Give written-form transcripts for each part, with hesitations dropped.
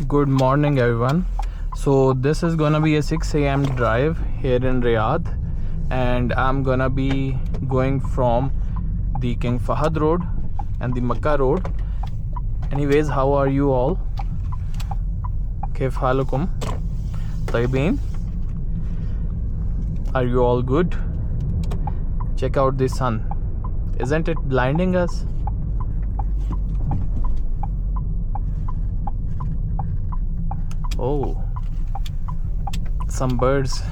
Good morning everyone. So this is gonna be a 6 a.m. drive here in Riyadh, and I'm gonna be going from the King Fahad road and the Makkah road. Anyways, how are you all? كيف حالكم؟ طيبين? Are you all good? Check out the sun. Isn't it blinding us? Oh, some birds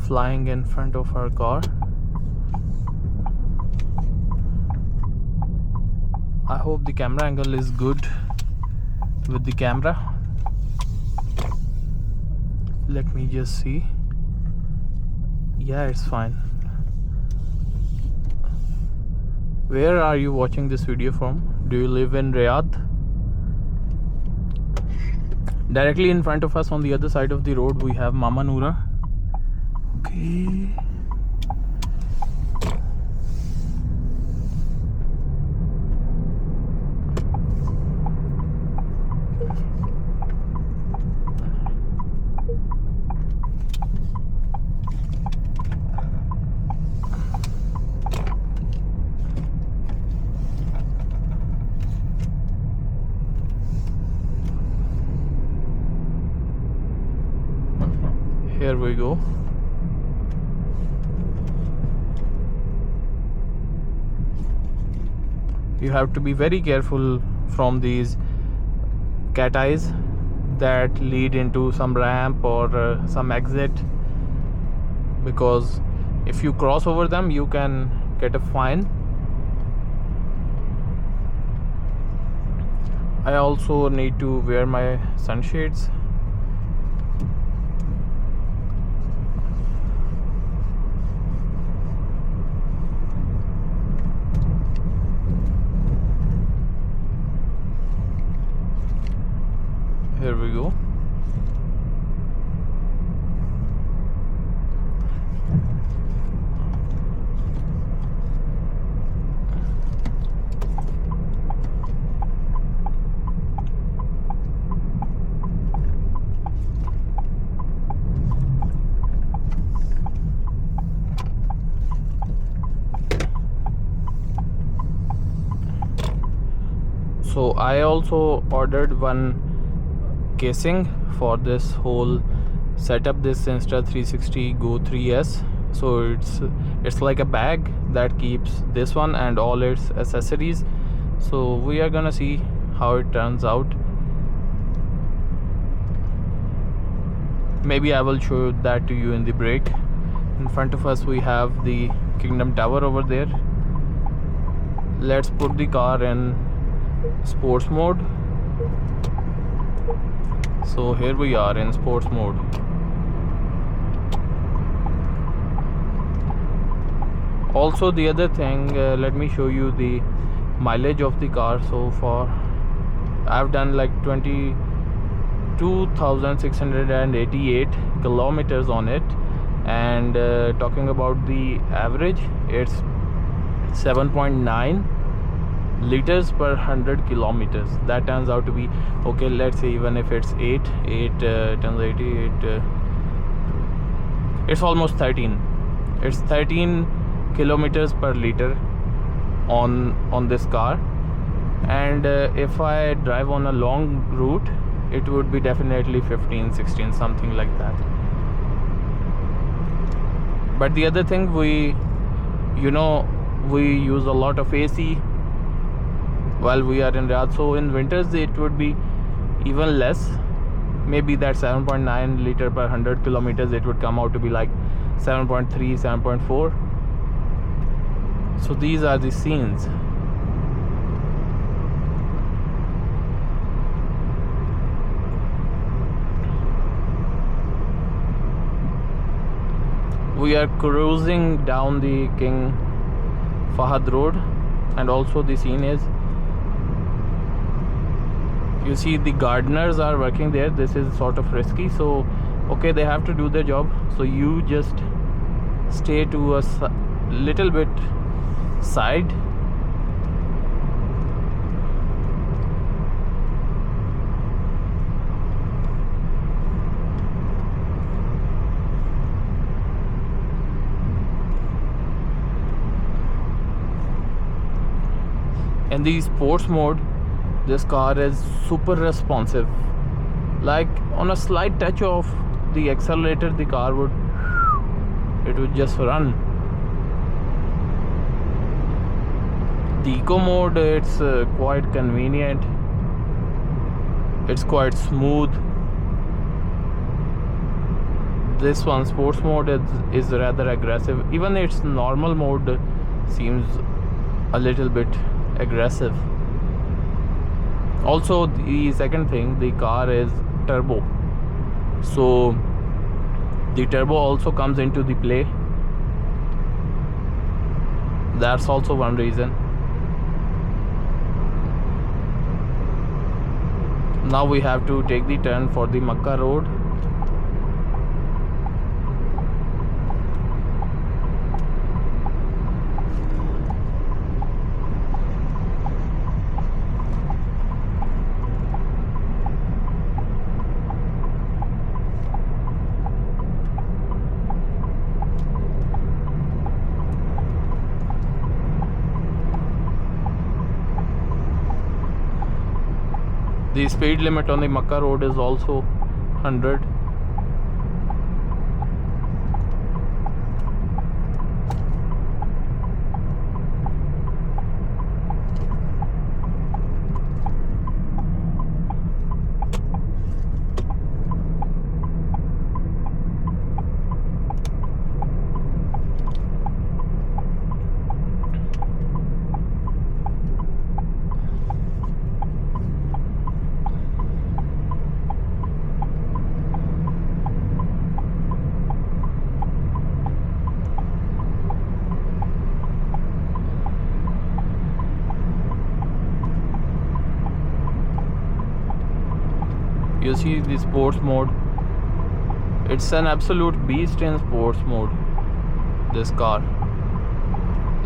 flying in front of our car. I hope the camera angle is good with the camera. Let me just see. Yeah, it's fine. Where are you watching this video from? Do you live in Riyadh? Directly in front of us on the other side of the road we have Mama Noora. Okay. Here we go. You have to be very careful from these cat eyes that lead into some ramp or some exit, because if you cross over them you can get a fine. I also need to wear my sunshades. Here we go. So I also ordered one casing for this whole setup, this Insta360 GO 3S. So it's like a bag that keeps this one and all its accessories. So we are gonna see how it turns out. Maybe I will show that to you in the break. In front of us we have the Kingdom Tower over there. Let's put the car in sports mode. So here we are in sports mode. Also the other thing, let me show you the mileage of the car so far. I've done like 22,688 kilometers on it, and talking about the average, it's 7.9 liters per 100 kilometers. That turns out to be okay. Let's say even if it's 8 times 88, it's almost 13. It's 13 kilometers per liter on this car, and if I drive on a long route it would be definitely 15, 16, something like that. But the other thing, we use a lot of AC while we are in Riyadh, so in winters it would be even less. Maybe that 7.9 liter per 100 kilometers, it would come out to be like 7.3, 7.4. So these are the scenes. We are cruising down the King Fahad road, and also the scene is, you see the gardeners are working there. This is sort of risky, so okay, they have to do their job, so you just stay to a little bit side In the sports mode, this car is super responsive. Like on a slight touch of the accelerator, the car would just run. The eco mode, it's quite convenient. It's quite smooth. This one, sports mode, is rather aggressive. Even its normal mode seems a little bit aggressive. Also, the second thing, the car is turbo, so the turbo also comes into the play. That's also one reason. Now we have to take the turn for the Makkah road. The speed limit on the Makkah road is also 100. You see the sports mode, it's an absolute beast in sports mode, this car.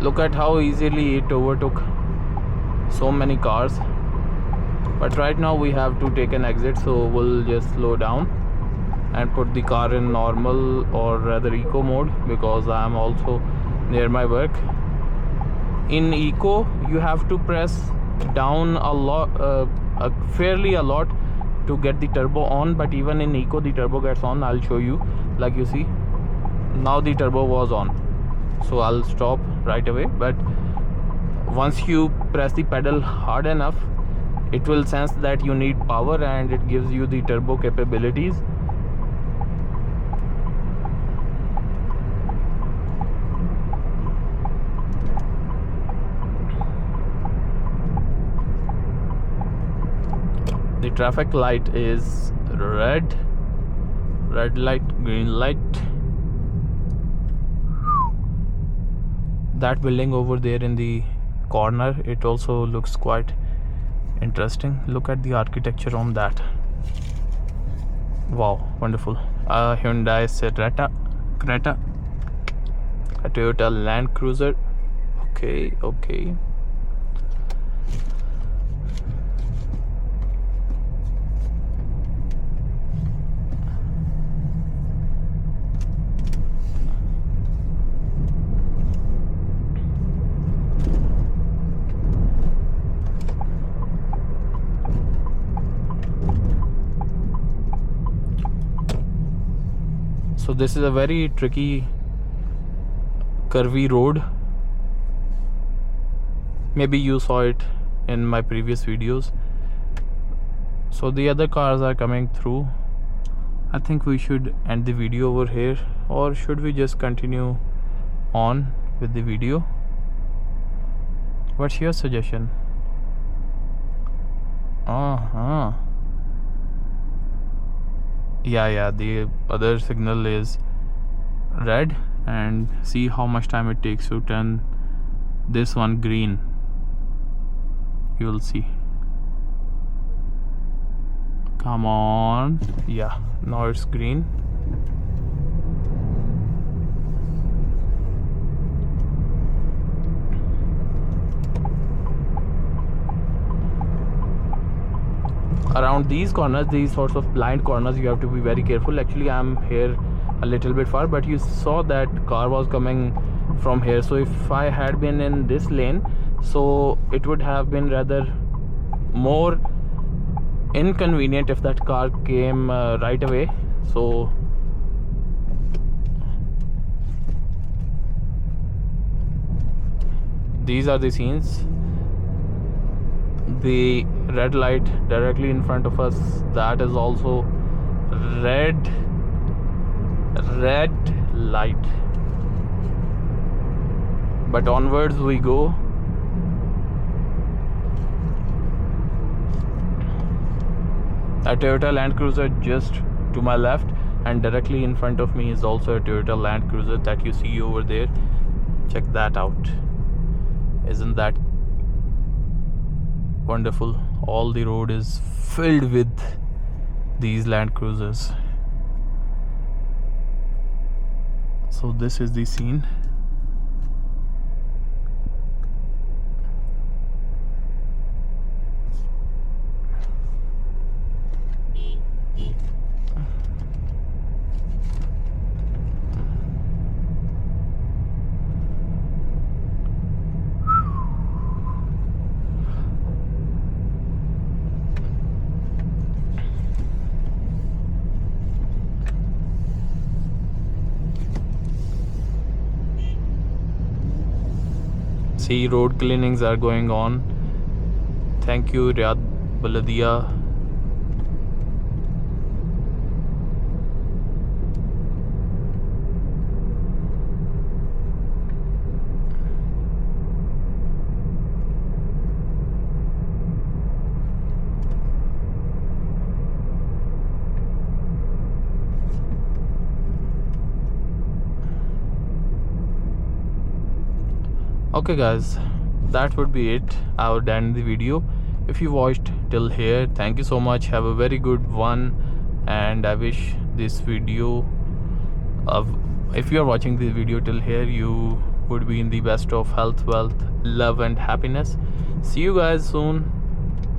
Look at how easily it overtook so many cars. But right now we have to take an exit, so we'll just slow down and put the car in normal, or rather eco mode, because I am also near my work. In eco, you have to press down a lot, fairly a lot, to get the turbo on. But even in eco, the turbo gets on. I'll show you. Like you see, now the turbo was on, so I'll stop right away. But once you press the pedal hard enough, it will sense that you need power, and it gives you the turbo capabilities. The traffic light is red light, green light. That building over there in the corner, it also looks quite interesting. Look at the architecture on that. Wow, wonderful. Hyundai Creta, a Toyota Land Cruiser. Okay. So this is a very tricky, curvy road. Maybe you saw it in my previous videos. So the other cars are coming through. I think we should end the video over here, or should we just continue on with the video? What's your suggestion? Yeah, the other signal is red, and see how much time it takes to turn this one green. You will see. Come on. Yeah, now it's green. Around these corners, these sorts of blind corners, you have to be very careful. Actually, I'm here a little bit far, but you saw that car was coming from here. So if I had been in this lane, so it would have been rather more inconvenient if that car came right away. So these are the scenes. The red light directly in front of us, that is also red light, but onwards we go. A Toyota Land Cruiser just to my left, and directly in front of me is also a Toyota Land Cruiser that you see over there. Check that out. Isn't that wonderful? All the road is filled with these Land Cruisers. So this is the scene. See, road cleanings are going on. Thank you, Riyadh Baladia. Okay guys, that would be it. I would end the video. If you watched till here, thank you so much. Have a very good one, and I wish this video if you are watching this video till here, you would be in the best of health, wealth, love and happiness. See you guys soon.